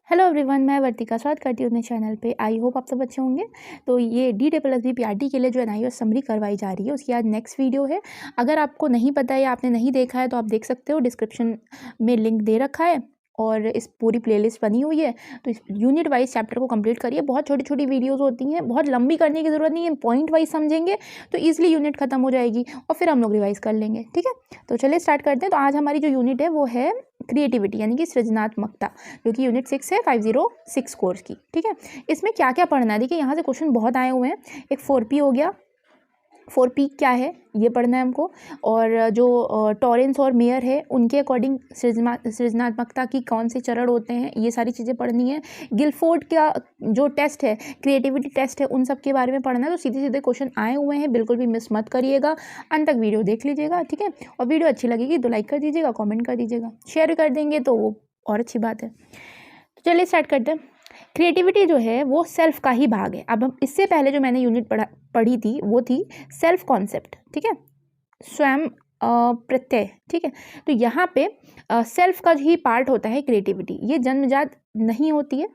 Hello everyone, मैं वर्तिका स्वागत करती हूँ अपने चैनल पे। आई होप आप सब अच्छे होंगे। तो ये DSSB PRT के लिए जो NIOS समरी करवाई जा रही है उसकी आज नेक्स्ट वीडियो है। अगर आपको नहीं पता है या आपने नहीं देखा है तो आप देख सकते हो, डिस्क्रिप्शन में लिंक दे रखा है और इस पूरी प्लेलिस्ट बनी हुई है। तो इस यूनिट वाइज चैप्टर को कंप्लीट करिए। बहुत छोटी छोटी वीडियोज़ होती हैं, बहुत लंबी करने की ज़रूरत नहीं है। पॉइंट वाइज समझेंगे तो ईजिली यूनिट खत्म हो जाएगी और फिर हम लोग रिवाइज कर लेंगे। ठीक है, तो चलिए स्टार्ट करते हैं। तो आज हमारी जो यूनिट है वो है क्रिएटिविटी यानी कि सृजनात्मकता, जो कि यूनिट 6 है 506 कोर्स की। ठीक है, इसमें क्या क्या पढ़ना है, देखिए यहाँ से क्वेश्चन बहुत आए हुए हैं। एक 4P हो गया, 4P क्या है ये पढ़ना है हमको, और जो टॉरेंस और मेयर है उनके अकॉर्डिंग सृजनात्मकता की कौन से चरण होते हैं, ये सारी चीज़ें पढ़नी है। गिलफोर्ड का जो टेस्ट है, क्रिएटिविटी टेस्ट है, उन सब के बारे में पढ़ना है। तो सीधे सीधे क्वेश्चन आए हुए हैं, बिल्कुल भी मिस मत करिएगा, अंत तक वीडियो देख लीजिएगा। ठीक है, और वीडियो अच्छी लगेगी तो लाइक कर दीजिएगा, कॉमेंट कर दीजिएगा, शेयर कर देंगे तो वो और अच्छी बात है। तो चलिए स्टार्ट करते हैं। क्रिएटिविटी जो है वो सेल्फ का ही भाग है। अब हम इससे पहले जो मैंने यूनिट पढ़ी थी वो थी सेल्फ कॉन्सेप्ट। ठीक है, स्वयं प्रत्यय। ठीक है, तो यहाँ पे सेल्फ का ही पार्ट होता है क्रिएटिविटी, ये जन्मजात नहीं होती है।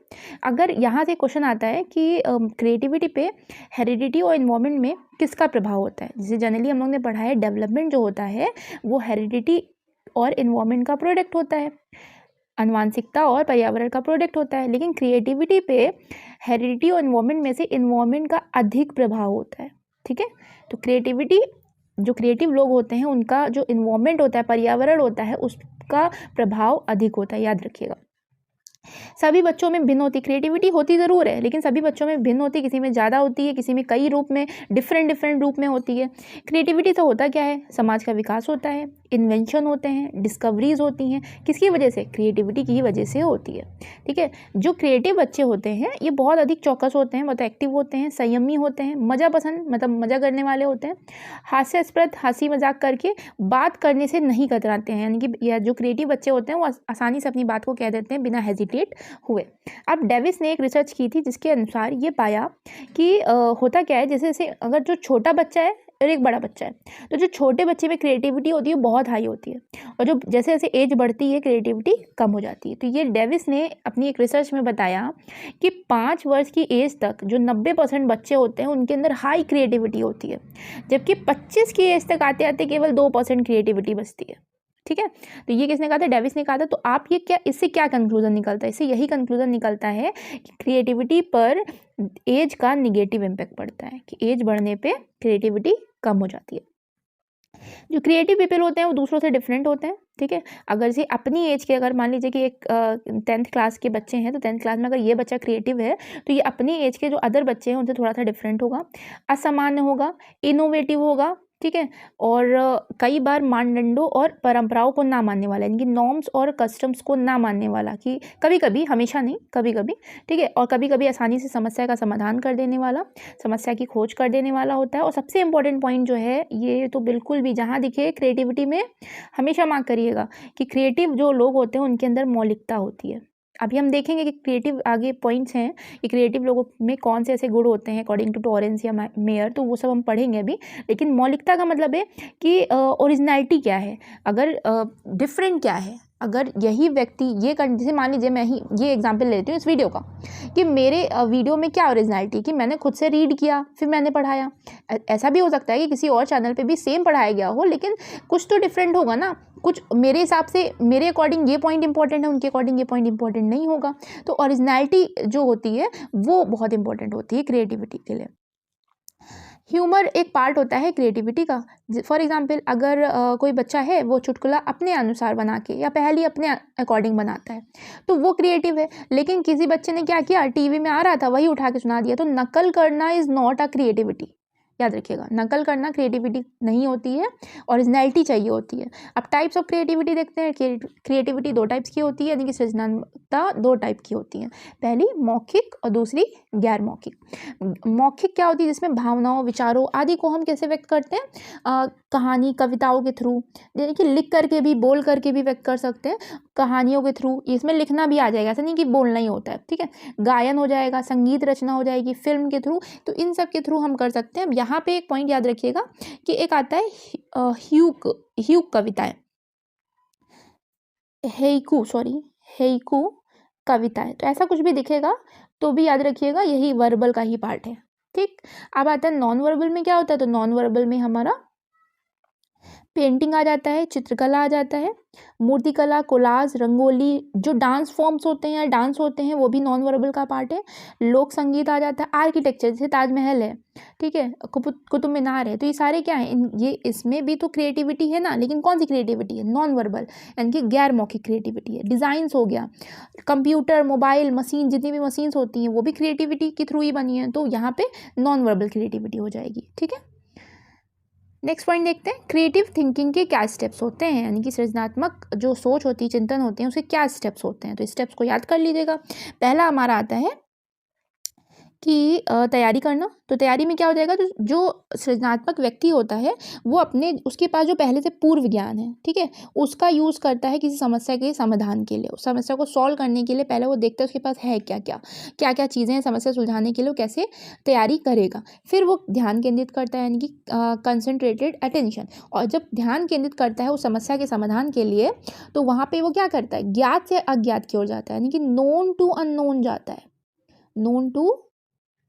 अगर यहाँ से क्वेश्चन आता है कि क्रिएटिविटी पे हेरिडिटी और इन्वायरमेंट में किसका प्रभाव होता है, जैसे जनरली हम लोग ने पढ़ा है डेवलपमेंट जो होता है वो हेरिडिटी और इन्वायरमेंट का प्रोडक्ट होता है, आनुवांशिकता और पर्यावरण का प्रोडक्ट होता है। लेकिन क्रिएटिविटी पे हेरिडिटी और इन्वायरमेंट में से इन्वायरमेंट का अधिक प्रभाव होता है। ठीक है, तो क्रिएटिविटी जो क्रिएटिव लोग होते हैं उनका जो इन्वायरमेंट होता है, पर्यावरण होता है, उसका प्रभाव अधिक होता है, याद रखिएगा। सभी बच्चों में भिन्न होती, क्रिएटिविटी होती ज़रूर है लेकिन सभी बच्चों में भिन्न होती, किसी में ज़्यादा होती है, किसी में कई रूप में डिफरेंट रूप में होती है। क्रिएटिविटी से होता क्या है, समाज का विकास होता है, इन्वेंशन होते हैं, डिस्कवरीज होती हैं। किसकी वजह से, क्रिएटिविटी की वजह से होती है। ठीक है, जो क्रिएटिव बच्चे होते हैं ये बहुत अधिक चौकस होते हैं, बहुत एक्टिव होते हैं, संयमी होते हैं, मज़ा पसंद मतलब मज़ा करने वाले होते हैं, हास्यास्पद हंसी मजाक करके बात करने से नहीं कतराते हैं। यानी कि यह जो क्रिएटिव बच्चे होते हैं वो आसानी से अपनी बात को कह देते हैं बिना हेजिटेट हुए। अब डेविस ने एक रिसर्च की थी जिसके अनुसार ये पाया कि होता क्या है, जैसे जैसे अगर जो छोटा बच्चा है और एक बड़ा बच्चा है तो जो छोटे बच्चे में क्रिएटिविटी होती है बहुत हाई होती है, और जो जैसे जैसे एज बढ़ती है क्रिएटिविटी कम हो जाती है। तो ये डेविस ने अपनी एक रिसर्च में बताया कि 5 वर्ष की एज तक जो 90% बच्चे होते हैं उनके अंदर हाई क्रिएटिविटी होती है, जबकि 25 की एज तक आते आते केवल 2% क्रिएटिविटी बचती है। ठीक है, तो ये किसने कहा था, डेविस ने कहा था। तो आप ये क्या, इससे क्या कंक्लूजन निकलता है, इससे यही कंक्लूजन निकलता है कि क्रिएटिविटी पर एज का निगेटिव इम्पैक्ट पड़ता है, कि एज बढ़ने पे क्रिएटिविटी कम हो जाती है। जो क्रिएटिव पीपल होते हैं वो दूसरों से डिफरेंट होते हैं। ठीक है, अगर से अपनी एज के, अगर मान लीजिए कि एक 10th क्लास के बच्चे हैं तो 10th क्लास में अगर ये बच्चा क्रिएटिव है तो ये अपनी एज के जो अदर बच्चे हैं उनसे थोड़ा सा डिफरेंट होगा, असामान्य होगा, इनोवेटिव होगा। ठीक है, और कई बार मानदंडों और परंपराओं को ना मानने वाला, यानी कि नॉर्म्स और कस्टम्स को ना मानने वाला, कि कभी कभी, हमेशा नहीं, कभी कभी। ठीक है, और कभी कभी आसानी से समस्या का समाधान कर देने वाला, समस्या की खोज कर देने वाला होता है। और सबसे इंपॉर्टेंट पॉइंट जो है, ये तो बिल्कुल भी जहाँ दिखे क्रिएटिविटी में हमेशा मार्क करिएगा कि क्रिएटिव जो लोग होते हैं उनके अंदर मौलिकता होती है। अभी हम देखेंगे कि क्रिएटिव आगे पॉइंट्स हैं कि क्रिएटिव लोगों में कौन से ऐसे गुण होते हैं अकॉर्डिंग टू टॉरेंस या मेयर, तो वो सब हम पढ़ेंगे अभी। लेकिन मौलिकता का मतलब है कि ओरिजिनलिटी क्या है, अगर डिफरेंट क्या है। अगर यही व्यक्ति ये जैसे मान लीजिए मैं ही ये एग्जांपल लेती हूँ इस वीडियो का, कि मेरे वीडियो में क्या ओरिजिनलिटी, कि मैंने खुद से रीड किया फिर मैंने पढ़ाया। ऐसा भी हो सकता है कि किसी और चैनल पे भी सेम पढ़ाया गया हो लेकिन कुछ तो डिफरेंट होगा ना, कुछ मेरे हिसाब से, मेरे अकॉर्डिंग ये पॉइंट इंपॉर्टेंट है, उनके अकॉर्डिंग ये पॉइंट इंपॉर्टेंट नहीं होगा। तो ओरिजिनलिटी जो होती है वो बहुत इंपॉर्टेंट होती है क्रिएटिविटी के लिए। ह्यूमर एक पार्ट होता है क्रिएटिविटी का। फॉर एग्जांपल अगर कोई बच्चा है वो चुटकुला अपने अनुसार बना के या पहेली अपने अकॉर्डिंग बनाता है तो वो क्रिएटिव है। लेकिन किसी बच्चे ने क्या किया, टीवी में आ रहा था वही उठा के सुना दिया, तो नकल करना इज़ नॉट अ क्रिएटिविटी। याद रखिएगा, नकल करना क्रिएटिविटी नहीं होती है, ओरिजिनलिटी चाहिए होती है। अब टाइप्स ऑफ क्रिएटिविटी देखते हैं। क्रिएटिविटी 2 टाइप्स की होती है, यानी कि सृजनात्मकता 2 टाइप की होती है। पहली मौखिक और दूसरी गैर मौखिक। मौखिक क्या होती है, जिसमें भावनाओं, विचारों आदि को हम कैसे व्यक्त करते हैं, कहानी, कविताओं के थ्रू, यानी कि लिख करके भी, बोल करके भी व्यक्त कर सकते हैं। कहानियों के थ्रू, इसमें लिखना भी आ जाएगा, ऐसा नहीं कि बोलना ही होता है। ठीक है, गायन हो जाएगा, संगीत रचना हो जाएगी, फिल्म के थ्रू, तो इन सब के थ्रू हम कर सकते हैं। यहाँ पे एक पॉइंट याद रखिएगा कि एक आता है ह्यूक कविताएं, हेइकू कविता है। तो ऐसा कुछ भी दिखेगा तो भी याद रखिएगा यही वर्बल का ही पार्ट है। ठीक, अब आता है नॉन वर्बल में क्या होता है, तो नॉन वर्बल में हमारा पेंटिंग आ जाता है, चित्रकला आ जाता है, मूर्तिकला, कोलाज, रंगोली, जो डांस फॉर्म्स होते हैं या डांस होते हैं वो भी नॉन वर्बल का पार्ट है, लोक संगीत आ जाता है, आर्किटेक्चर जैसे ताजमहल है, ठीक है, कुतुब मीनार है, तो ये सारे क्या हैं, ये इसमें भी तो क्रिएटिविटी है ना, लेकिन कौन सी क्रिएटिविटी है, नॉन वर्बल, यानी कि गैर मौखिक क्रिएटिविटी है। डिज़ाइंस हो गया, कंप्यूटर, मोबाइल, मशीन, जितनी भी मशीन्स होती हैं वो भी क्रिएटिविटी के थ्रू ही बनी है, तो यहाँ पे नॉन वर्बल क्रिएटिविटी हो जाएगी। ठीक है, नेक्स्ट पॉइंट देखते हैं, क्रिएटिव थिंकिंग के क्या स्टेप्स होते हैं, यानी कि सृजनात्मक जो सोच होती है, चिंतन होते हैं, उसके क्या स्टेप्स होते हैं। तो स्टेप्स को याद कर लीजिएगा। पहला हमारा आता है कि तैयारी करना। तो तैयारी में क्या हो जाएगा, तो जो सृजनात्मक व्यक्ति होता है वो अपने उसके पास जो पहले से पूर्व ज्ञान है, ठीक है, उसका यूज़ करता है किसी समस्या के समाधान के लिए, उस समस्या को सॉल्व करने के लिए पहले वो देखता है उसके पास है क्या क्या चीज़ें हैं, समस्या सुलझाने के लिए वो कैसे तैयारी करेगा। फिर वो ध्यान केंद्रित करता है, यानी कि कंसंट्रेटेड अटेंशन, और जब ध्यान केंद्रित करता है उस समस्या के समाधान के लिए, तो वहाँ पर वो क्या करता है, ज्ञात से अज्ञात की ओर जाता है, यानी कि नोन टू अननोन जाता है, नोन टू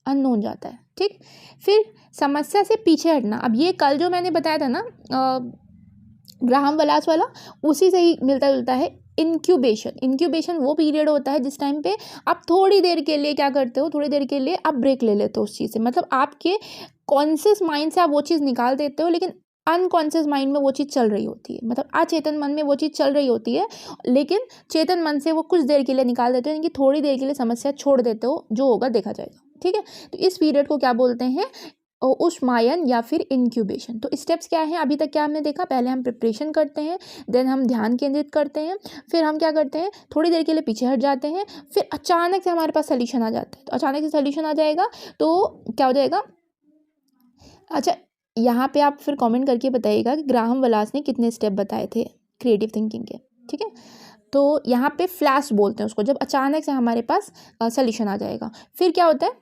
अननोन जाता है। ठीक, फिर समस्या से पीछे हटना। अब ये कल जो मैंने बताया था ना ग्राहम वलास वाला, उसी से ही मिलता जुलता है। इंक्यूबेशन वो पीरियड होता है जिस टाइम पे आप थोड़ी देर के लिए क्या करते हो, थोड़ी देर के लिए आप ब्रेक ले लेते हो उस चीज़ से, मतलब आपके कॉन्शियस माइंड से आप वो चीज़ निकाल देते हो, लेकिन अनकॉन्शियस माइंड में वो चीज़ चल रही होती है, मतलब अचेतन मन में वो चीज़ चल रही होती है, लेकिन चेतन मन से वो कुछ देर के लिए निकाल देते हो, यानी कि थोड़ी देर के लिए समस्या छोड़ देते हो, जो होगा देखा जाएगा। ठीक है, तो इस पीरियड को क्या बोलते हैं, उष्मायन या फिर इंक्यूबेशन। तो स्टेप्स क्या हैं, अभी तक क्या हमने देखा, पहले हम प्रिपरेशन करते हैं, देन हम ध्यान केंद्रित करते हैं, फिर हम क्या करते हैं, थोड़ी देर के लिए पीछे हट जाते हैं, फिर अचानक से हमारे पास सोल्यूशन आ जाता है। तो अचानक से सोल्यूशन आ जाएगा तो क्या हो जाएगा। अच्छा, यहाँ पे आप फिर कमेंट करके बताइएगा कि ग्राहम वलास ने कितने स्टेप बताए थे क्रिएटिव थिंकिंग के। ठीक है, तो यहाँ पे फ्लैश बोलते हैं उसको, जब अचानक से हमारे पास सोल्यूशन आ जाएगा। फिर क्या होता है,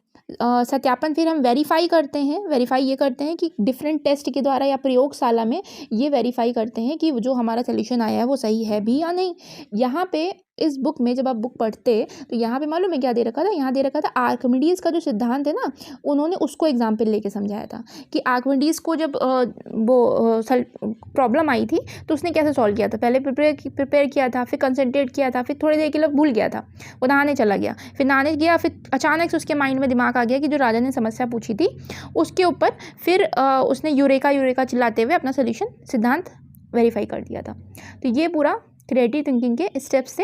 सत्यापन, फिर हम वेरीफाई करते हैं। वेरीफाई ये करते हैं कि डिफरेंट टेस्ट के द्वारा या प्रयोगशाला में ये वेरीफाई करते हैं कि जो हमारा सोल्यूशन आया है वो सही है भी या नहीं। यहाँ पे इस बुक में जब आप बुक पढ़ते तो यहाँ पे मालूम है क्या दे रखा था, यहाँ दे रखा था आर्किमिडीज का जो सिद्धांत है ना, उन्होंने उसको एग्जाम्पल लेके समझाया था कि आर्किमिडीज को जब वो प्रॉब्लम आई थी तो उसने कैसे सॉल्व किया था। पहले प्रिपेयर किया था, फिर कंसंट्रेट किया था, फिर थोड़ी देर के लिए भूल गया था, वो नहाने चला गया, फिर नहाने गया, फिर अचानक से उसके माइंड में दिमाग आ गया कि जो राजा ने समस्या पूछी थी उसके ऊपर, फिर उसने यूरेका चिल्लाते हुए अपना सोल्यूशन सिद्धांत वेरीफाई कर दिया था। तो ये पूरा क्रिएटिव थिंकिंग के स्टेप्स थे।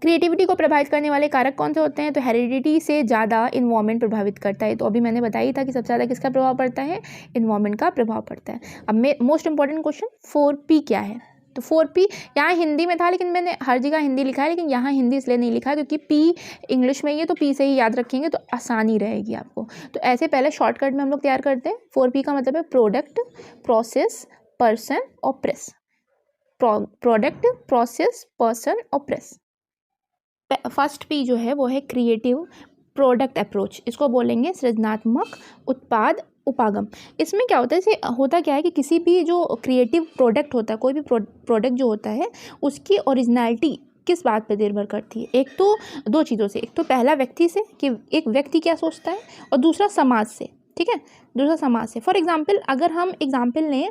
क्रिएटिविटी को प्रभावित करने वाले कारक कौन से होते हैं, तो हेरिडिटी से ज़्यादा इन्वायरमेंट प्रभावित करता है। तो अभी मैंने बताया था कि सबसे ज़्यादा किसका प्रभाव पड़ता है, इन्वायरमेंट का प्रभाव पड़ता है। अब मोस्ट इंपॉर्टेंट क्वेश्चन 4P क्या है, तो 4P यहाँ हिंदी में था, लेकिन मैंने हर जगह हिंदी लिखा है, लेकिन यहाँ हिंदी इसलिए नहीं लिखा है क्योंकि P इंग्लिश में ही है, तो P से ही याद रखेंगे तो आसानी रहेगी आपको। तो ऐसे पहले शॉर्टकट में हम लोग तैयार करते हैं। 4P का मतलब है प्रोडक्ट, प्रोसेस, पर्सन और प्रेस। प्रोडक्ट, प्रोसेस, पर्सन और प्रेस। फर्स्ट P जो है वो है क्रिएटिव प्रोडक्ट अप्रोच, इसको बोलेंगे सृजनात्मक उत्पाद उपागम। इसमें क्या होता है, इसे होता क्या है कि किसी भी जो क्रिएटिव प्रोडक्ट होता है, कोई भी प्रोडक्ट जो होता है उसकी ओरिजिनलिटी किस बात पर निर्भर करती है, एक तो दो चीज़ों से, एक तो पहला व्यक्ति से कि एक व्यक्ति क्या सोचता है, और दूसरा समाज से। ठीक है, दूसरा समाज से। फॉर एग्जांपल अगर हम एग्जांपल लें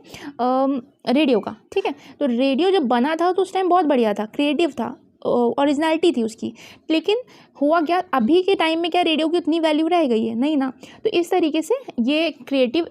रेडियो का, ठीक है, तो रेडियो जब बना था तो उस टाइम बहुत बढ़िया था, क्रिएटिव था, ओरिजिनलिटी थी उसकी, लेकिन हुआ क्या, अभी के टाइम में क्या रेडियो की उतनी वैल्यू रह गई है, नहीं ना। तो इस तरीके से ये क्रिएटिव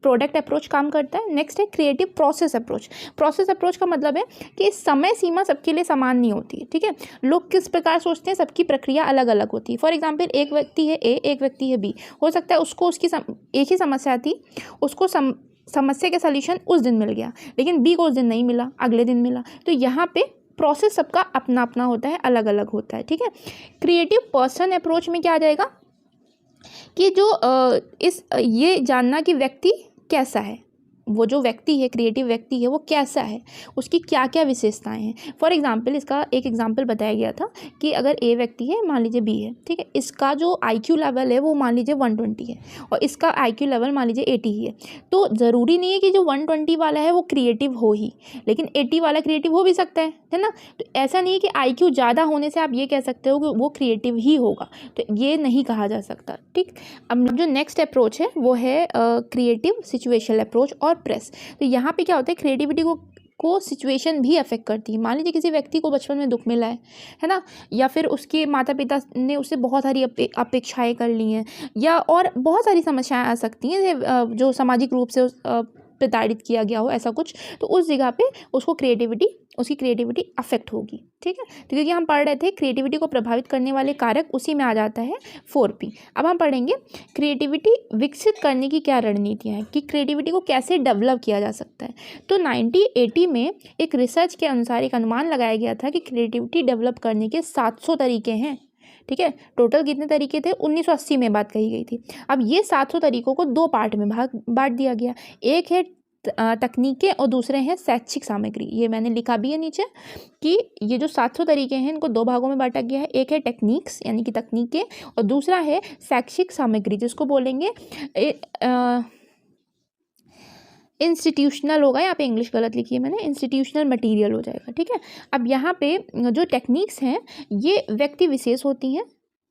प्रोडक्ट अप्रोच काम करता है। नेक्स्ट है creative process approach. Process approach का मतलब है कि समय सीमा सबके लिए समान नहीं होती है। ठीक है, लोग किस प्रकार सोचते हैं, सबकी प्रक्रिया अलग अलग होती है। फॉर एग्जांपल एक व्यक्ति है A, एक व्यक्ति है B, हो सकता है उसको उसकी एक ही समस्या थी, उसको समस्या का सल्यूशन उस दिन मिल गया, लेकिन B को उस दिन नहीं मिला, अगले दिन मिला। तो यहाँ पे प्रोसेस सबका अपना अपना होता है, अलग अलग होता है। ठीक है, क्रिएटिव पर्सन अप्रोच में क्या आ जाएगा कि जो ये जानना कि व्यक्ति कैसा है, वो जो व्यक्ति है, क्रिएटिव व्यक्ति है, वो कैसा है, उसकी क्या क्या विशेषताएं हैं। फॉर एग्जांपल, इसका एक एग्जांपल बताया गया था कि अगर ए व्यक्ति है, मान लीजिए बी है, ठीक है, इसका जो IQ लेवल है वो मान लीजिए 120 है और इसका IQ लेवल मान लीजिए 80 ही है, तो ज़रूरी नहीं है कि जो 120 वाला है वो क्रिएटिव हो ही, लेकिन 80 वाला क्रिएटिव हो भी सकता है ना। तो ऐसा नहीं है कि IQ ज़्यादा होने से आप ये कह सकते हो कि वो क्रिएटिव ही होगा, तो ये नहीं कहा जा सकता, ठीक। अब जो नेक्स्ट अप्रोच है वो है क्रिएटिव सिचुएशनल अप्रोच और प्रेस। तो यहाँ पे क्या होता है, क्रिएटिविटी को सिचुएशन भी अफेक्ट करती है। मान लीजिए किसी व्यक्ति को बचपन में दुख मिला है ना, या फिर उसके माता पिता ने उससे बहुत सारी अपेक्षाएं कर ली हैं, या और बहुत सारी समस्याएं आ सकती हैं जो सामाजिक रूप से प्रताड़ित किया गया हो, ऐसा कुछ, तो उस जगह पे उसकी क्रिएटिविटी अफेक्ट होगी, ठीक है। तो क्योंकि हम पढ़ रहे थे क्रिएटिविटी को प्रभावित करने वाले कारक, उसी में आ जाता है 4P। अब हम पढ़ेंगे क्रिएटिविटी विकसित करने की क्या रणनीतियाँ हैं, कि क्रिएटिविटी को कैसे डेवलप किया जा सकता है। तो 1980 में एक रिसर्च के अनुसार एक अनुमान लगाया गया था कि क्रिएटिविटी डेवलप करने के 700 तरीके हैं, ठीक है। टोटल कितने तरीके थे, 1980 में बात कही गई थी। अब ये 700 तरीकों को 2 पार्ट में बांट दिया गया, एक है तकनीकें और दूसरे हैं शैक्षिक सामग्री। ये मैंने लिखा भी है नीचे कि ये जो 700 तरीके हैं इनको 2 भागों में बांटा गया है, एक है टेक्निक्स यानी कि तकनीकें और दूसरा है शैक्षिक सामग्री, जिसको बोलेंगे इंस्टीट्यूशनल होगा, यहाँ पे इंग्लिश गलत लिखी है मैंने, इंस्टीट्यूशनल मटेरियल हो जाएगा, ठीक है। अब यहाँ पे जो टेक्निक्स हैं ये व्यक्ति विशेष होती हैं,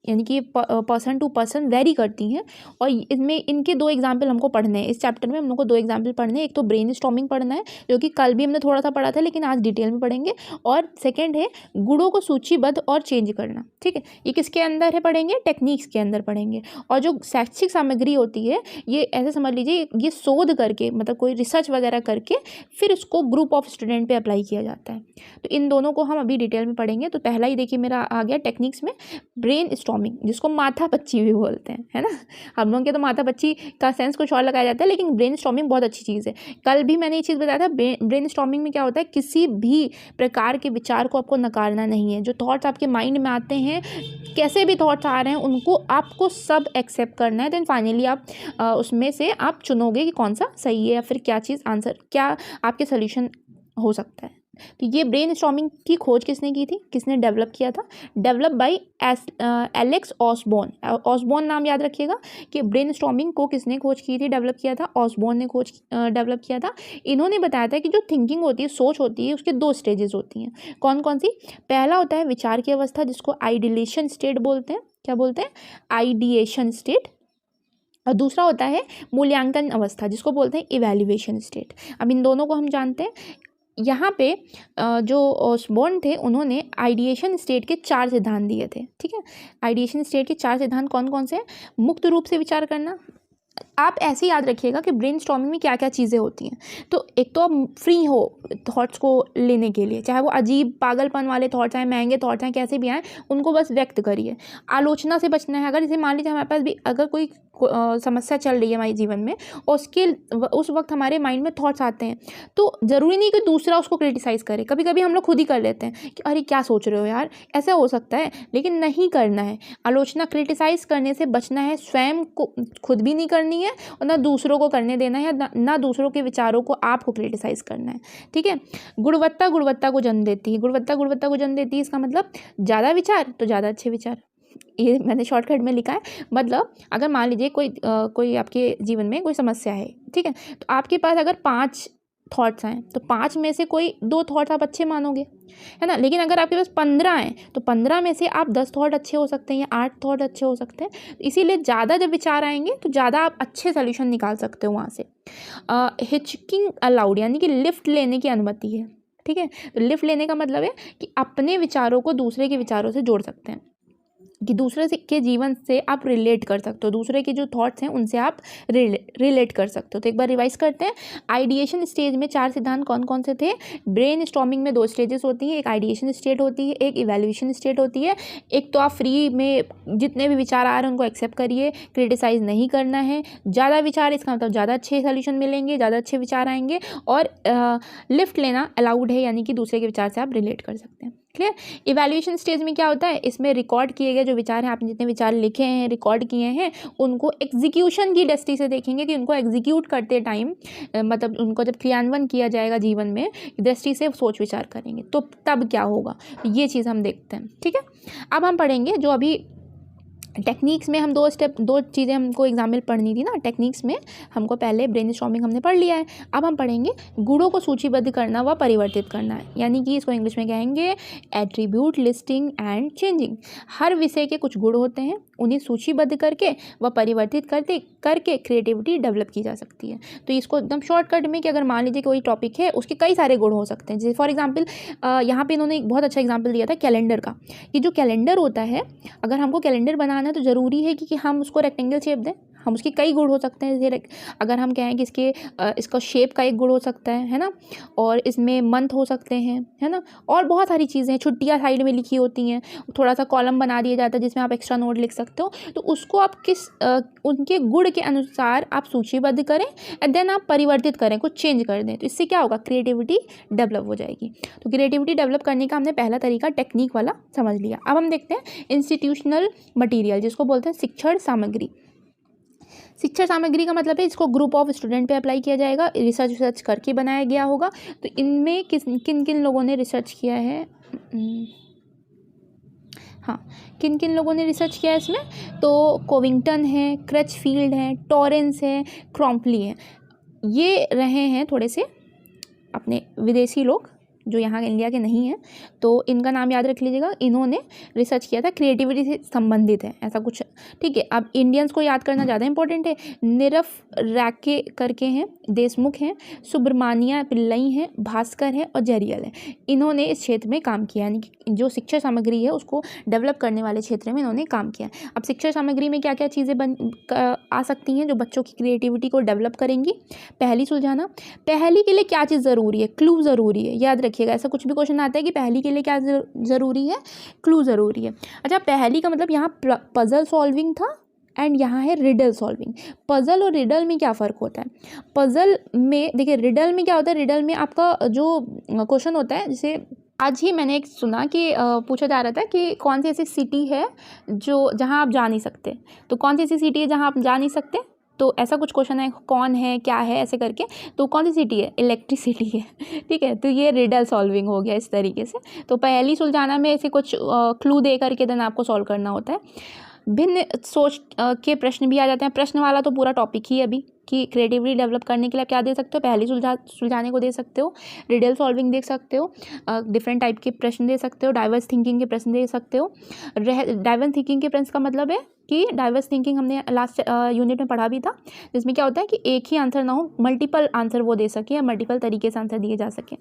यानी कि पर्सन टू पर्सन वेरी करती हैं, और इसमें इनके 2 एग्जाम्पल हमको पढ़ने हैं। इस चैप्टर में हम लोग को 2 एग्जाम्पल पढ़ने हैं। एक तो ब्रेन स्टॉर्मिंग पढ़ना है, जो कि कल भी हमने थोड़ा सा पढ़ा था लेकिन आज डिटेल में पढ़ेंगे, और सेकंड है गुणों को सूचीबद्ध और चेंज करना, ठीक है। ये किसके अंदर है पढ़ेंगे, टेक्निक्स के अंदर पढ़ेंगे। और जो शैक्षिक सामग्री होती है ये ऐसे समझ लीजिए, ये शोध करके, मतलब कोई रिसर्च वगैरह करके फिर इसको ग्रुप ऑफ स्टूडेंट पे अप्लाई किया जाता है। तो इन दोनों को हम अभी डिटेल में पढ़ेंगे। तो पहला ही देखिए मेरा आ गया टेक्निक्स में ब्रेन स्टॉर्मिंग, जिसको माथा पच्ची भी बोलते हैं, है ना। हम लोगों के तो माथा पच्ची का सेंस कुछ और लगाया जाता है, लेकिन ब्रेन स्टॉर्मिंग बहुत अच्छी चीज़ है। कल भी मैंने ये चीज़ बताया था, ब्रेन स्टॉर्मिंग में क्या होता है, किसी भी प्रकार के विचार को आपको नकारना नहीं है। जो थॉट्स आपके माइंड में आते हैं, कैसे भी थॉट्स आ रहे हैं, उनको आपको सब एक्सेप्ट करना है। देन फाइनली आप उसमें से आप चुनोगे कि कौन सा सही है या फिर क्या चीज़ आंसर, क्या आपके सोल्यूशन हो सकता है। तो ये ब्रेन स्टॉर्मिंग की खोज किसने की थी, किसने डेवलप किया था, develop by Alex Osborn. Osborn नाम याद रखिएगा कि ब्रेन स्टॉर्मिंग को किसने खोज की थी, डेवलप किया था, ऑसबॉर्न ने खोज डेवलप किया था। इन्होंने बताया था कि जो थिंकिंग होती है, सोच होती है, उसके 2 स्टेजेस होती हैं। कौन कौन सी, पहला होता है विचार की अवस्था, जिसको आइडियलेशन स्टेट बोलते हैं। क्या बोलते हैं, आइडिएशन स्टेट। और दूसरा होता है मूल्यांकन अवस्था, जिसको बोलते हैं इवैल्यूएशन स्टेट। अब इन दोनों को हम जानते हैं। यहाँ पे जो ऑसबॉर्न थे, उन्होंने आइडिएशन स्टेट के 4 सिद्धांत दिए थे, ठीक है। आइडिएशन स्टेट के 4 सिद्धांत कौन कौन से हैं, मुक्त रूप से विचार करना। आप ऐसे याद रखिएगा कि ब्रेन स्टॉर्मिंग में क्या क्या चीज़ें होती हैं। तो एक तो आप फ्री हो थॉट्स को लेने के लिए, चाहे वो अजीब पागलपन वाले थॉट्स आए, महंगे थॉट्स आए, कैसे भी आए, उनको बस व्यक्त करिए। आलोचना से बचना है। अगर जैसे मान लीजिए हमारे पास भी अगर कोई समस्या चल रही है हमारे जीवन में, और उस वक्त हमारे माइंड में थॉट्स आते हैं, तो ज़रूरी नहीं कि दूसरा उसको क्रिटिसाइज़ करे। कभी कभी हम लोग खुद ही कर लेते हैं कि अरे क्या सोच रहे हो यार, ऐसा हो सकता है, लेकिन नहीं करना है। आलोचना, क्रिटिसाइज़ करने से बचना है। स्वयं को खुद भी नहीं करनी है और ना दूसरों को करने देना है, ना दूसरों के विचारों को आपको क्रिटिसाइज़ करना है, ठीक है। गुणवत्ता को जन्म देती है। गुणवत्ता को जन्म देती है, इसका मतलब ज़्यादा विचार तो ज़्यादा अच्छे विचार। ये मैंने शॉर्टकट में लिखा है। मतलब अगर मान लीजिए कोई आपके जीवन में कोई समस्या है, ठीक है, तो आपके पास अगर 5 थॉट्स आए तो 5 में से कोई 2 थॉट्स आप अच्छे मानोगे, है ना। लेकिन अगर आपके पास 15 आए तो 15 में से आप 10 थॉट अच्छे हो सकते हैं या 8 थॉट अच्छे हो सकते हैं। इसीलिए ज़्यादा जब विचार आएंगे तो ज़्यादा आप अच्छे सोल्यूशन निकाल सकते हो वहाँ से। हिचकिंग अलाउड, यानी कि लिफ्ट लेने की अनुमति है, ठीक है। तो लिफ्ट लेने का मतलब है कि अपने विचारों को दूसरे के विचारों से जोड़ सकते हैं, कि दूसरे के जीवन से आप रिलेट कर सकते हो, दूसरे के जो थॉट्स हैं उनसे आप रिलेट कर सकते हो। तो एक बार रिवाइज करते हैं। आइडिएशन स्टेज में 4 सिद्धांत कौन कौन से थे। ब्रेन स्टॉर्मिंग में 2 स्टेजेस होती हैं, एक आइडिएशन स्टेट होती है, एक इवैल्यूएशन स्टेट होती है। एक तो आप फ्री में जितने भी विचार आ रहे हैं उनको एक्सेप्ट करिए, क्रिटिसाइज नहीं करना है। ज़्यादा विचार, इसका मतलब ज़्यादा अच्छे सोल्यूशन मिलेंगे, ज़्यादा अच्छे विचार आएंगे। और लिफ्ट लेना अलाउड है, यानी कि दूसरे के विचार से आप रिलेट कर सकते हैं। क्लियर। इवैल्यूएशन स्टेज में क्या होता है, इसमें रिकॉर्ड किए गए जो विचार हैं, आपने जितने विचार लिखे हैं, रिकॉर्ड किए हैं, उनको एग्जीक्यूशन की दृष्टि से देखेंगे कि उनको एग्जीक्यूट करते टाइम मतलब उनको जब क्रियान्वयन किया जाएगा जीवन में दृष्टि से सोच विचार करेंगे, तो तब क्या होगा, ये चीज़ हम देखते हैं। ठीक है, अब हम पढ़ेंगे जो अभी टेक्निक्स में हम दो चीज़ें हमको एग्जाम्पल पढ़नी थी ना। टेक्निक्स में हमको पहले ब्रेनस्टॉर्मिंग हमने पढ़ लिया है, अब हम पढ़ेंगे गुणों को सूचीबद्ध करना व परिवर्तित करना है, यानी कि इसको इंग्लिश में कहेंगे एट्रीब्यूट लिस्टिंग एंड चेंजिंग। हर विषय के कुछ गुण होते हैं, उन्हें सूचीबद्ध करके व परिवर्तित करके क्रिएटिविटी डेवलप की जा सकती है। तो इसको एकदम शॉर्टकट में कि अगर मान लीजिए कोई टॉपिक है, उसके कई सारे गुण हो सकते हैं। जैसे फॉर एग्जाम्पल यहाँ पे इन्होंने एक बहुत अच्छा एग्जाम्पल दिया था कैलेंडर का, कि जो कैलेंडर होता है, अगर हमको कैलेंडर बनाना है तो ज़रूरी है कि हम उसको रेक्टेंगल शेप दें। हम उसके कई गुण हो सकते हैं, जैसे अगर हम कहें कि इसका शेप का एक गुण हो सकता है ना, और इसमें मंथ हो सकते हैं, है ना, और बहुत सारी चीज़ें हैं। छुट्टियाँ साइड में लिखी होती हैं, थोड़ा सा कॉलम बना दिया जाता है जिसमें आप एक्स्ट्रा नोट लिख सकते हो। तो उसको आप उनके गुण के अनुसार आप सूचीबद्ध करें एंड देन आप परिवर्तित करें, कुछ चेंज कर दें, तो इससे क्या होगा, क्रिएटिविटी डेवलप हो जाएगी। तो क्रिएटिविटी डेवलप करने का हमने पहला तरीका टेक्निक वाला समझ लिया। अब हम देखते हैं इंस्टीट्यूशनल मटीरियल, जिसको बोलते हैं शिक्षण सामग्री। शिक्षा सामग्री का मतलब है इसको ग्रुप ऑफ स्टूडेंट पे अप्लाई किया जाएगा, रिसर्च करके बनाया गया होगा। तो इनमें किन किन लोगों ने रिसर्च किया है, हाँ, किन किन लोगों ने रिसर्च किया है इसमें, तो कोविंगटन है, क्रचफील्ड है, टॉरेंस है, क्रॉम्पली है। ये रहे हैं थोड़े से अपने विदेशी लोग जो यहाँ इंडिया के नहीं हैं, तो इनका नाम याद रख लीजिएगा। इन्होंने रिसर्च किया था, क्रिएटिविटी से संबंधित है ऐसा कुछ। ठीक है, अब इंडियंस को याद करना ज़्यादा इंपॉर्टेंट है। निरफ रैके करके हैं, देशमुख हैं, सुब्रमण्या पिल्लई हैं, भास्कर है और जरियल है। इन्होंने इस क्षेत्र में काम किया, यानी कि जो शिक्षा सामग्री है उसको डेवलप करने वाले क्षेत्र में इन्होंने काम किया। अब शिक्षा सामग्री में क्या क्या चीज़ें आ सकती हैं जो बच्चों की क्रिएटिविटी को डेवलप करेंगी। पहली सुलझाना, पहली के लिए क्या चीज़ ज़रूरी है, क्लू ज़रूरी है, याद रखिएगा। ऐसा कुछ भी क्वेश्चन आता है कि पहली के लिए क्या ज़रूरी है, क्लू ज़रूरी है। अच्छा, पहली का मतलब यहाँ पजल सॉल्विंग था एंड यहाँ है रिडल सॉल्विंग। पजल और रिडल में क्या फ़र्क होता है, पजल में देखिए, रिडल में क्या होता है, रिडल में आपका जो क्वेश्चन होता है, जैसे आज ही मैंने एक सुना कि पूछा जा रहा था कि कौन सी ऐसी सिटी है जो जहाँ आप जा नहीं सकते, तो कौन सी ऐसी सिटी है जहाँ आप जा नहीं सकते, तो ऐसा कुछ क्वेश्चन है, कौन है, क्या है, ऐसे करके। तो कौन सी सिटी है, इलेक्ट्रिसिटी है। ठीक है, तो ये रिडल सॉल्विंग हो गया इस तरीके से। तो पहली सुलझाना में ऐसे कुछ क्लू दे करके देन आपको सॉल्व करना होता है। भिन्न सोच के प्रश्न भी आ जाते हैं। प्रश्न वाला तो पूरा टॉपिक ही अभी कि क्रिएटिविटी डेवलप करने के लिए आप क्या दे सकते हो, पहली सुलझाने को दे सकते हो, रिडल सॉल्विंग देख सकते हो, डिफरेंट टाइप के प्रश्न दे सकते हो, डाइवर्स थिंकिंग के प्रश्न दे सकते हो। डाइवर्स थिंकिंग के प्रश्न का मतलब है कि डाइवर्स थिंकिंग हमने लास्ट यूनिट में पढ़ा भी था, जिसमें क्या होता है कि एक ही आंसर ना हो, मल्टीपल आंसर वो दे सके या मल्टीपल तरीके से आंसर दिए जा सके।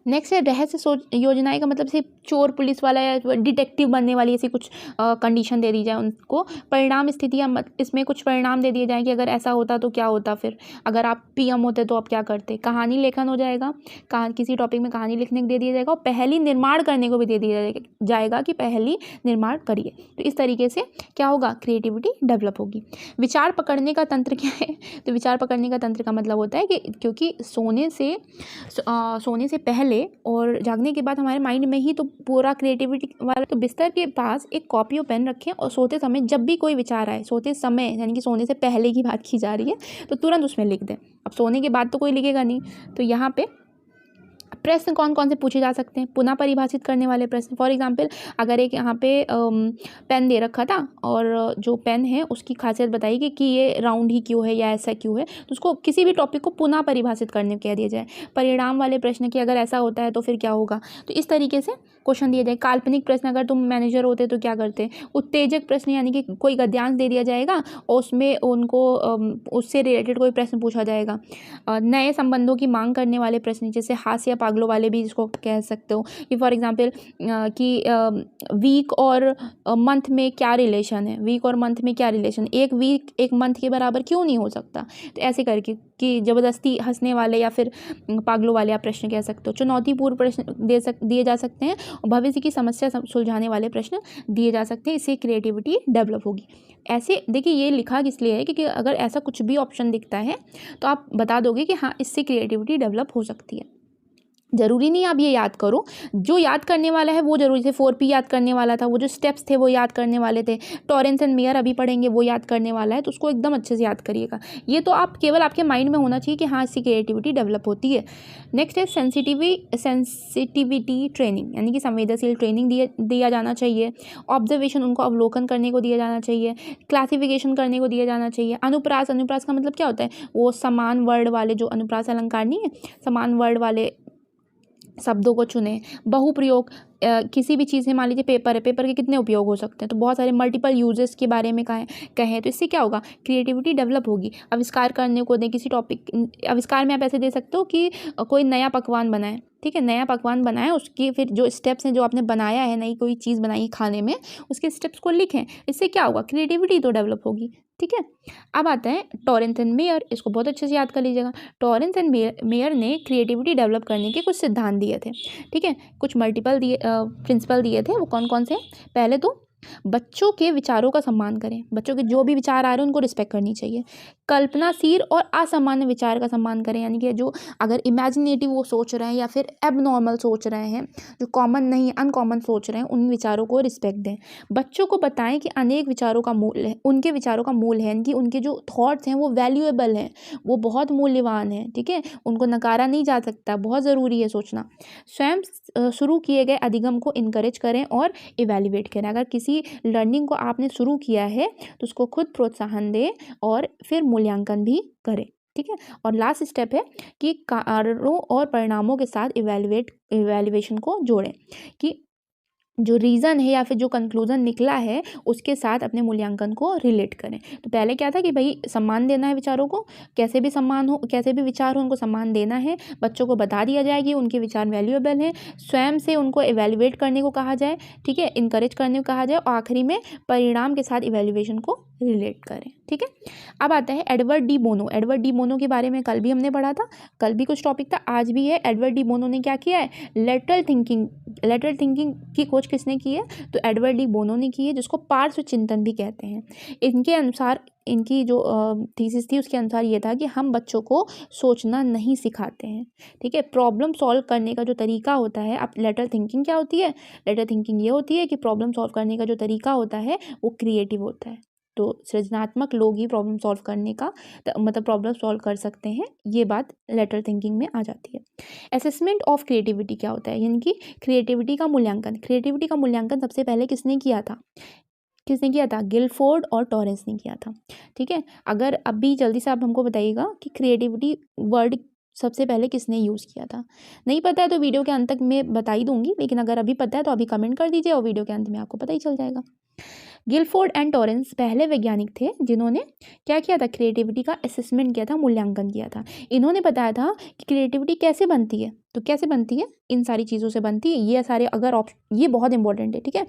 नेक्स्ट है रहस्य सोच योजनाएं का मतलब सिर्फ चोर पुलिस वाला या डिटेक्टिव बनने वाली ऐसी कुछ कंडीशन दे दी जाए उनको। परिणाम स्थितियाँ इसमें कुछ परिणाम दे दिए जाएँ कि अगर ऐसा होता तो क्या होता, फिर अगर आप पीएम होते तो आप क्या करते। कहानी लेखन हो जाएगा, किसी टॉपिक में कहानी लिखने को दे दिया जाएगा, और पहेली निर्माण करने को भी दे दिया जाएगा कि पहेली निर्माण करिए। तो इस तरीके से क्या होगा, क्रिएटिविटी डेवलप होगी। विचार पकड़ने का तंत्र क्या है, तो विचार पकड़ने का तंत्र का मतलब होता है कि क्योंकि सोने से पहले और जागने के बाद हमारे माइंड में ही तो पूरा क्रिएटिविटी वाला, तो बिस्तर के पास एक कॉपी और पेन रखें और सोते समय जब भी कोई विचार आए, सोते समय यानी कि सोने से पहले की बात की जा रही है, तो तुरंत उसमें लिख दें। अब सोने के बाद तो कोई लिखेगा नहीं, तो यहाँ पे प्रश्न कौन कौन से पूछे जा सकते हैं, पुनः परिभाषित करने वाले प्रश्न। फॉर एग्जांपल अगर एक यहाँ पे पेन दे रखा था और जो पेन है उसकी खासियत बताई कि ये राउंड ही क्यों है या ऐसा क्यों है, तो उसको किसी भी टॉपिक को पुनः परिभाषित करने कह दिया जाए। परिणाम वाले प्रश्न कि अगर ऐसा होता है तो फिर क्या होगा, तो इस तरीके से क्वेश्चन दिए जाए। काल्पनिक प्रश्न, अगर तुम मैनेजर होते तो क्या करते। उत्तेजक प्रश्न यानी कि कोई गद्यांश दे दिया जाएगा और उसमें उनको उससे रिलेटेड कोई प्रश्न पूछा जाएगा। नए संबंधों की मांग करने वाले प्रश्न, जैसे हास्य या पागलों वाले भी इसको कह सकते हो कि फॉर एग्जांपल कि वीक और मंथ में क्या रिलेशन है, वीक और मंथ में क्या रिलेशन, एक वीक एक मंथ के बराबर क्यों नहीं हो सकता। तो ऐसे करके कि ज़बरदस्ती हंसने वाले या फिर पागलों वाले आप प्रश्न कह सकते हो। चुनौतीपूर्ण प्रश्न दिए जा सकते हैं और भविष्य की समस्या सुलझाने वाले प्रश्न दिए जा सकते हैं। इससे क्रिएटिविटी डेवलप होगी। ऐसे देखिए, ये लिखा इसलिए है क्योंकि अगर ऐसा कुछ भी ऑप्शन दिखता है तो आप बता दोगे कि हाँ, इससे क्रिएटिविटी डेवलप हो सकती है। ज़रूरी नहीं आप ये याद करो, जो याद करने वाला है वो ज़रूरी से 4P याद करने वाला था, वो जो स्टेप्स थे वो याद करने वाले थे, टॉरेंस एंड मेयर अभी पढ़ेंगे वो याद करने वाला है, तो उसको एकदम अच्छे से याद करिएगा। ये तो आप केवल आपके माइंड में होना चाहिए कि हाँ इससे क्रिएटिविटी डेवलप होती है। नेक्स्ट है सेंसिटिविटी ट्रेनिंग, यानी कि संवेदनशील ट्रेनिंग दिया जाना चाहिए। ऑब्जर्वेशन, उनको अवलोकन करने को दिया जाना चाहिए। क्लासिफिकेशन करने को दिया जाना चाहिए। अनुप्रास, अनुप्रास का मतलब क्या होता है, वो समान वर्ड वाले, जो अनुप्रास अलंकार नहीं है, समान वर्ड वाले शब्दों को चुने। बहुप्रयोग, किसी भी चीज़ है, मान लीजिए पेपर है, पेपर के कितने उपयोग हो सकते हैं, तो बहुत सारे मल्टीपल यूजेस के बारे में कहें तो इससे क्या होगा, क्रिएटिविटी डेवलप होगी। आविष्कार करने को दें, किसी टॉपिक आविष्कार में आप ऐसे दे सकते हो कि कोई नया पकवान बनाए, ठीक है, नया पकवान बनाए, उसकी फिर जो स्टेप्स हैं जो आपने बनाया है, नई कोई चीज़ बनाई है खाने में, उसके स्टेप्स को लिखें। इससे क्या होगा, क्रिएटिविटी तो डेवलप होगी। ठीक है, अब आता है टॉरेंस एंड मेयर, इसको बहुत अच्छे से याद कर लीजिएगा। टॉरेंस एंड मेयर ने क्रिएटिविटी डेवलप करने के कुछ सिद्धांत दिए थे। ठीक है, कुछ मल्टीपल प्रिंसिपल दिए थे, वो कौन कौन से। पहले तो बच्चों के विचारों का सम्मान करें, बच्चों के जो भी विचार आ रहे हैं उनको रिस्पेक्ट करनी चाहिए। कल्पनाशील और असामान्य विचार का सम्मान करें, यानी कि जो अगर इमेजिनेटिव वो सोच रहे हैं या फिर एबनॉर्मल सोच रहे हैं, जो कॉमन नहीं अनकॉमन सोच रहे हैं, उन विचारों को रिस्पेक्ट दें। बच्चों को बताएं कि अनेक विचारों का मूल है, उनके विचारों का मूल है, यानी कि उनके जो थॉट्स हैं वो वैल्यूएबल हैं, वो बहुत मूल्यवान हैं। ठीक है, उनको नकारा नहीं जा सकता, बहुत ज़रूरी है सोचना। स्वयं शुरू किए गए अधिगम को इनकरेज करें और इवेल्युएट करें। अगर किसी लर्निंग को आपने शुरू किया है तो उसको खुद प्रोत्साहन दें और फिर मूल्यांकन भी करें। ठीक है, और लास्ट स्टेप है कि कारणों और परिणामों के साथ इवैल्यूएशन को जोड़ें, कि जो रीज़न है या फिर जो कंक्लूज़न निकला है उसके साथ अपने मूल्यांकन को रिलेट करें। तो पहले क्या था कि भाई सम्मान देना है विचारों को, कैसे भी सम्मान हो, कैसे भी विचार हो उनको सम्मान देना है। बच्चों को बता दिया जाए कि उनके विचार वैल्यूएबल हैं, स्वयं से उनको इवैल्यूएट करने को कहा जाए, ठीक है, इनकरेज करने को कहा जाए, और आखिरी में परिणाम के साथ इवैल्यूएशन को रिलेट करें। ठीक है, अब आता है Edward de Bono. Edward de Bono के बारे में कल भी हमने पढ़ा था, कल भी कुछ टॉपिक था, आज भी है। एडवर्ड डी बोनो ने क्या किया है, लेटरल थिंकिंग की खोज किसने की है, तो एडवर्ड डी बोनो ने की है, जिसको पार्श्व चिंतन भी कहते हैं। इनके अनुसार, इनकी जो थीसिस थी उसके अनुसार ये था कि हम बच्चों को सोचना नहीं सिखाते हैं। ठीक है, प्रॉब्लम सॉल्व करने का जो तरीका होता है, अब लेटरल थिंकिंग क्या होती है, लेटरल थिंकिंग ये होती है कि प्रॉब्लम सॉल्व करने का जो तरीका होता है वो क्रिएटिव होता है। तो सृजनात्मक लोग ही प्रॉब्लम सॉल्व करने का मतलब प्रॉब्लम सॉल्व कर सकते हैं, ये बात लेटरल थिंकिंग में आ जाती है। असेसमेंट ऑफ क्रिएटिविटी क्या होता है, यानी कि क्रिएटिविटी का मूल्यांकन। क्रिएटिविटी का मूल्यांकन सबसे पहले किसने किया था, किसने किया था, गिलफोर्ड और टॉरेंस ने किया था। ठीक है, अगर अभी जल्दी से आप हमको बताइएगा कि क्रिएटिविटी वर्ड सबसे पहले किसने यूज़ किया था। नहीं पता है तो वीडियो के अंत तक मैं बता ही दूंगी, लेकिन अगर अभी पता है तो अभी कमेंट कर दीजिए और वीडियो के अंत में आपको पता ही चल जाएगा। गिलफोर्ड एंड टॉरेंस पहले वैज्ञानिक थे जिन्होंने क्या किया था, क्रिएटिविटी का असेसमेंट किया था, मूल्यांकन किया था। इन्होंने बताया था कि क्रिएटिविटी कैसे बनती है, तो कैसे बनती है, इन सारी चीज़ों से बनती है। ये सारे अगर ऑप्शन, ये बहुत इंपॉर्टेंट है, ठीक है,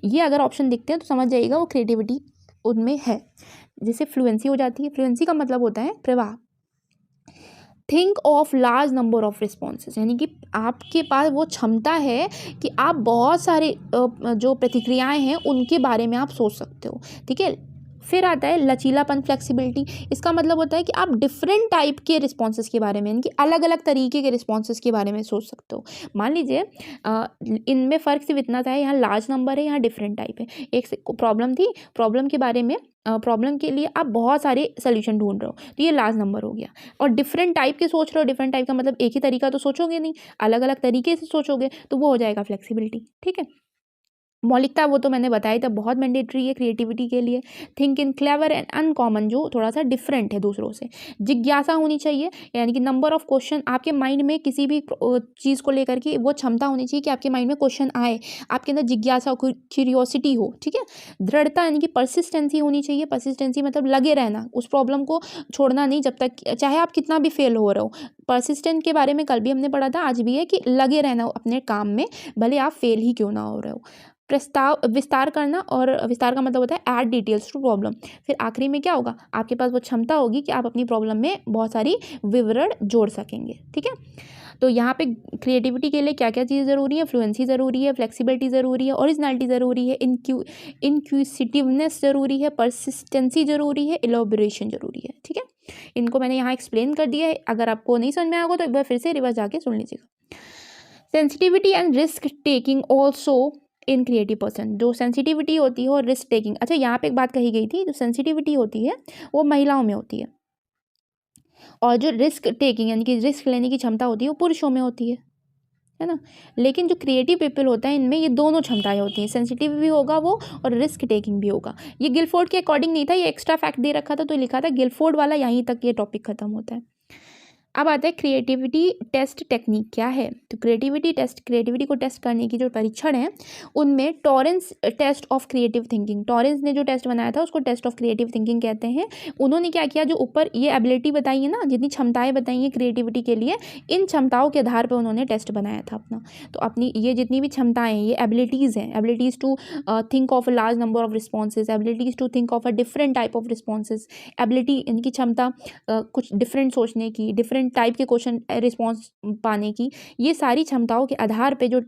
ये अगर ऑप्शन दिखते हैं तो समझ जाइएगा वो क्रिएटिविटी उनमें है। जैसे फ्लुएंसी हो जाती है, फ्लुएंसी का मतलब होता है प्रवाह। Think of large number of responses, यानी कि आपके पास वो क्षमता है कि आप बहुत सारे जो प्रतिक्रियाएं हैं उनके बारे में आप सोच सकते हो। ठीक है, फिर आता है लचीलापन, फ्लेक्सिबिलिटी। इसका मतलब होता है कि आप डिफरेंट टाइप के रिस्पॉन्सेज के बारे में, यानी कि अलग अलग तरीके के रिस्पॉन्सेज के बारे में सोच सकते हो। मान लीजिए इनमें फ़र्क सिर्फ इतना था, यहाँ लार्ज नंबर है, यहाँ डिफरेंट टाइप है। एक प्रॉब्लम थी, प्रॉब्लम के बारे में प्रॉब्लम के लिए आप बहुत सारे सोल्यूशन ढूंढ रहे हो, तो ये लार्ज नंबर हो गया। और डिफरेंट टाइप के सोच रहे हो, डिफरेंट टाइप का मतलब एक ही तरीका तो सोचोगे नहीं, अलग अलग तरीके से सोचोगे, तो वो हो जाएगा फ्लेक्सिबिलिटी। ठीक है, मौलिकता वो तो मैंने बताया था, बहुत मैंडेटरी है क्रिएटिविटी के लिए। Think in clever and uncommon, जो थोड़ा सा डिफरेंट है दूसरों से। जिज्ञासा होनी चाहिए, यानी कि नंबर ऑफ क्वेश्चन आपके माइंड में किसी भी चीज़ को लेकर के वो क्षमता होनी चाहिए कि आपके माइंड में क्वेश्चन आए, आपके अंदर जिज्ञासा, क्यूरियोसिटी हो। ठीक है, दृढ़ता यानी कि परसिस्टेंसी होनी चाहिए। परसिस्टेंसी मतलब लगे रहना, उस प्रॉब्लम को छोड़ना नहीं जब तक, चाहे आप कितना भी फेल हो रहे हो। परसिस्टेंट के बारे में कल भी हमने पढ़ा था, आज भी है कि लगे रहना अपने काम में, भले आप फेल ही क्यों ना हो रहे हो। विस्तार करना, और विस्तार का मतलब होता है ऐड डिटेल्स टू प्रॉब्लम। फिर आखिरी में क्या होगा, आपके पास वो क्षमता होगी कि आप अपनी प्रॉब्लम में बहुत सारी विवरण जोड़ सकेंगे। ठीक है, तो यहाँ पे क्रिएटिविटी के लिए क्या क्या चीज़ ज़रूरी है, फ्लुएंसी ज़रूरी है, फ्लेक्सिबिलिटी ज़रूरी है, ओरिजिनलिटी ज़रूरी है, इंक्विसिटिवनेस ज़रूरी है, परसिस्टेंसी ज़रूरी है, इलॉबरेशन ज़रूरी है। ठीक है, इनको मैंने यहाँ एक्सप्लेन कर दिया है, अगर आपको नहीं समझ में आएगा तो एक बार फिर से रिवर्स जाके सुन लीजिएगा। Sensitivity and risk taking also in creative person. जो सेंसिटिविटी होती है और रिस्क टेकिंग, अच्छा यहाँ पे एक बात कही गई थी, जो सेंसिटिविटी होती है वो महिलाओं में होती है और जो रिस्क टेकिंग यानी कि रिस्क लेने की क्षमता होती है वो पुरुषों में होती है ना। लेकिन जो क्रिएटिव पीपल होता है इनमें ये दोनों क्षमताएं होती हैं, सेंसिटिव भी होगा वो और रिस्क टेकिंग भी होगा। ये गिलफोर्ड के अकॉर्डिंग नहीं था, ये एक्स्ट्रा फैक्ट दे रखा था तो लिखा था गिलफोर्ड वाला, यहीं तक ये टॉपिक खत्म होता है। अब आता है क्रिएटिविटी टेस्ट टेक्निक क्या है। तो क्रिएटिविटी को टेस्ट करने की जो परीक्षण है उनमें Torrance test of creative thinking, Torrance ने जो टेस्ट बनाया था उसको टेस्ट ऑफ क्रिएटिव थिंकिंग कहते हैं। उन्होंने क्या किया, जो ऊपर ये एबिलिटी बताई है ना, जितनी क्षमताएं बताई हैं क्रिएटिविटी के लिए, इन क्षमताओं के आधार पर उन्होंने टेस्ट बनाया था अपना। तो अपनी ये जितनी भी क्षमताएं हैं ये एबिलिटीज़ हैं, abilities to think of a large number of responses, abilities to think of a different type of responses, ability इनकी क्षमता कुछ डिफरेंट सोचने की, डिफरेंट टाइप के क्वेश्चन रिस्पॉन्स पाने की, ये सारी क्षमताओं के आधार पे जो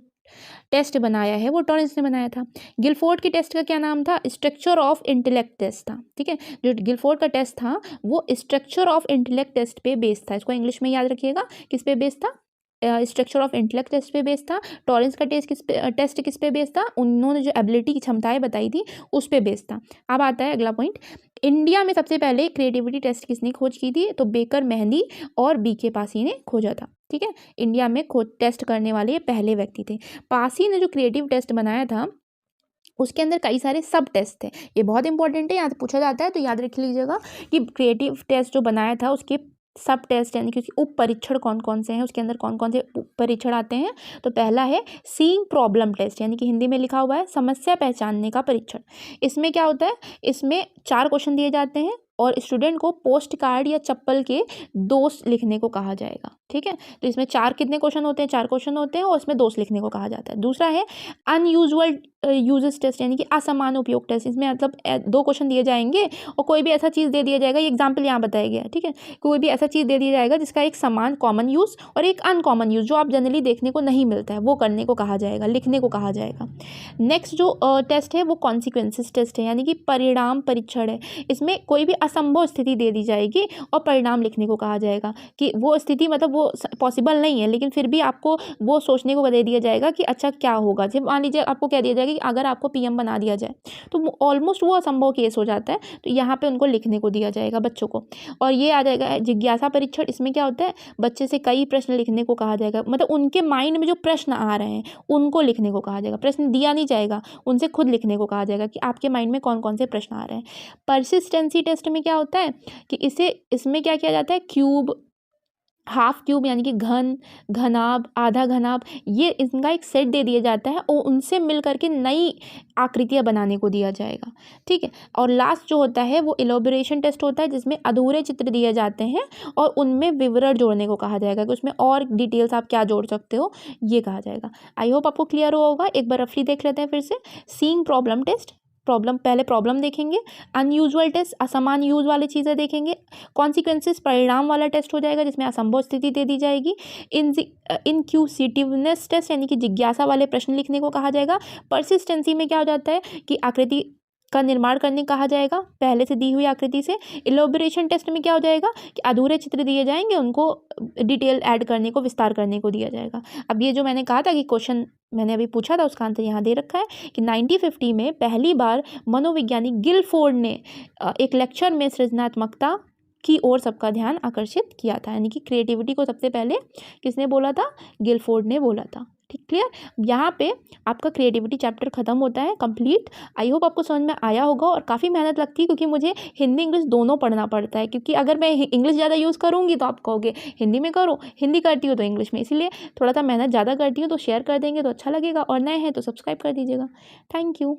टेस्ट बनाया है वो टॉरेंस ने बनाया था। गिलफोर्ड के टेस्ट का क्या नाम था, स्ट्रक्चर ऑफ इंटेलेक्ट टेस्ट था। ठीक है, जो गिलफोर्ड का टेस्ट था वो स्ट्रक्चर ऑफ इंटेलेक्ट टेस्ट पे बेस्ड था। इसको इंग्लिश में याद रखिएगा, किस पे बेस्ड था, स्ट्रक्चर ऑफ इंटेलेक्ट टेस्ट पे बेस्ड था। टॉरेंस का टेस्ट किस पे बेस्ड था, उन्होंने जो एबिलिटी की क्षमताएं बताई थी उस पे बेस्ड था। अब आता है अगला पॉइंट, इंडिया में सबसे पहले क्रिएटिविटी टेस्ट किसने खोज की थी, तो बेकर, मेहंदी और बीके पासी ने खोजा था। ठीक है, इंडिया में खोज टेस्ट करने वाले ये पहले व्यक्ति थे। पासी ने जो क्रिएटिव टेस्ट बनाया था उसके अंदर कई सारे सब टेस्ट थे, ये बहुत इंपॉर्टेंट है, यहाँ से पूछा जाता है तो याद रख लीजिएगा कि क्रिएटिव टेस्ट जो बनाया था उसके सब टेस्ट यानी कि उप परीक्षण कौन कौन से हैं, उसके अंदर कौन कौन से उप परीक्षण आते हैं। तो पहला है सीइंग प्रॉब्लम टेस्ट, यानी कि हिंदी में लिखा हुआ है समस्या पहचानने का परीक्षण। इसमें क्या होता है, इसमें 4 क्वेश्चन दिए जाते हैं और स्टूडेंट को पोस्ट कार्ड या चप्पल के दोष लिखने को कहा जाएगा। ठीक है, तो इसमें 4 कितने क्वेश्चन होते हैं, 4 क्वेश्चन होते हैं और इसमें दोष लिखने को कहा जाता है। दूसरा है अनयूजुअल यूजेस टेस्ट, यानी कि असमान उपयोग टेस्ट। इसमें मतलब 2 क्वेश्चन दिए जाएंगे और कोई भी ऐसा चीज़ दे दिया जाएगा, ये एग्जाम्पल यहाँ बताया गया है। ठीक है, कोई भी ऐसा चीज़ दे दिया जाएगा जिसका एक समान कॉमन यूज़ और एक अनकॉमन यूज़ जो आप जनरली देखने को नहीं मिलता है, वो करने को कहा जाएगा, लिखने को कहा जाएगा। नेक्स्ट जो टेस्ट है वो कॉन्सिक्वेंसेस टेस्ट है, यानी कि परिणाम परीक्षण है। इसमें कोई भी असंभव स्थिति दे दी जाएगी और परिणाम लिखने को कहा जाएगा कि वो स्थिति मतलब वो पॉसिबल नहीं है, लेकिन फिर भी आपको वो सोचने को दे दिया जाएगा कि अच्छा क्या होगा। जब मान लीजिए आपको कह दिया जाएगा कि अगर आपको पीएम बना दिया जाए तो ऑलमोस्ट वो असंभव केस हो जाता है, तो यहाँ पे उनको लिखने को दिया जाएगा बच्चों को। और ये आ जाएगा जिज्ञासा परीक्षण, इसमें क्या होता है बच्चे से कई प्रश्न लिखने को कहा जाएगा, मतलब उनके माइंड में जो प्रश्न आ रहे हैं उनको लिखने को कहा जाएगा, प्रश्न दिया नहीं जाएगा, उनसे खुद लिखने को कहा जाएगा कि आपके माइंड में कौन कौन से प्रश्न आ रहे हैं। परसिस्टेंसी टेस्ट में क्या होता है कि इसमें क्या किया जाता है, क्यूब, हाफ क्यूब यानी कि घन, घनाभ, आधा घनाभ, ये इनका एक सेट दे दिया जाता है और उनसे मिल करके नई आकृतियाँ बनाने को दिया जाएगा। ठीक है, और लास्ट जो होता है वो इलैबोरेशन टेस्ट होता है, जिसमें अधूरे चित्र दिए जाते हैं और उनमें विवरण जोड़ने को कहा जाएगा कि उसमें और डिटेल्स आप क्या जोड़ सकते हो, ये कहा जाएगा। आई होप आपको क्लियर होगा। एक बार रफली देख लेते हैं फिर से। सीइंग प्रॉब्लम टेस्ट, पहले प्रॉब्लम देखेंगे, अनयूजुअल टेस्ट असमान यूज वाली चीज़ें देखेंगे, कॉन्सिक्वेंसेस परिणाम वाला टेस्ट हो जाएगा जिसमें असंभव स्थिति दे दी जाएगी, इनक्यूसिटिवनेस टेस्ट यानी कि जिज्ञासा वाले प्रश्न लिखने को कहा जाएगा। परसिस्टेंसी में क्या हो जाता है कि आकृति का निर्माण करने कहा जाएगा पहले से दी हुई आकृति से। इलैबोरेशन टेस्ट में क्या हो जाएगा कि अधूरे चित्र दिए जाएंगे, उनको डिटेल ऐड करने को, विस्तार करने को दिया जाएगा। अब ये जो मैंने कहा था कि क्वेश्चन मैंने अभी पूछा था उसका आंसर यहाँ दे रखा है कि 1950 में पहली बार मनोवैज्ञानिक गिलफोर्ड ने एक लेक्चर में सृजनात्मकता की ओर सबका ध्यान आकर्षित किया था, यानी कि क्रिएटिविटी को सबसे पहले किसने बोला था, गिलफोर्ड ने बोला था। ठीक, क्लियर। यहाँ पे आपका क्रिएटिविटी चैप्टर खत्म होता है कंप्लीट। आई होप आपको समझ में आया होगा। और काफ़ी मेहनत लगती है क्योंकि मुझे हिंदी इंग्लिश दोनों पढ़ना पड़ता है, क्योंकि अगर मैं इंग्लिश ज़्यादा यूज़ करूँगी तो आप कहोगे हिंदी में करो, हिंदी करती हो तो इंग्लिश में, इसीलिए थोड़ा सा मेहनत ज़्यादा करती हूँ। तो शेयर कर देंगे तो अच्छा लगेगा और नए हैं तो सब्सक्राइब कर दीजिएगा। Thank you.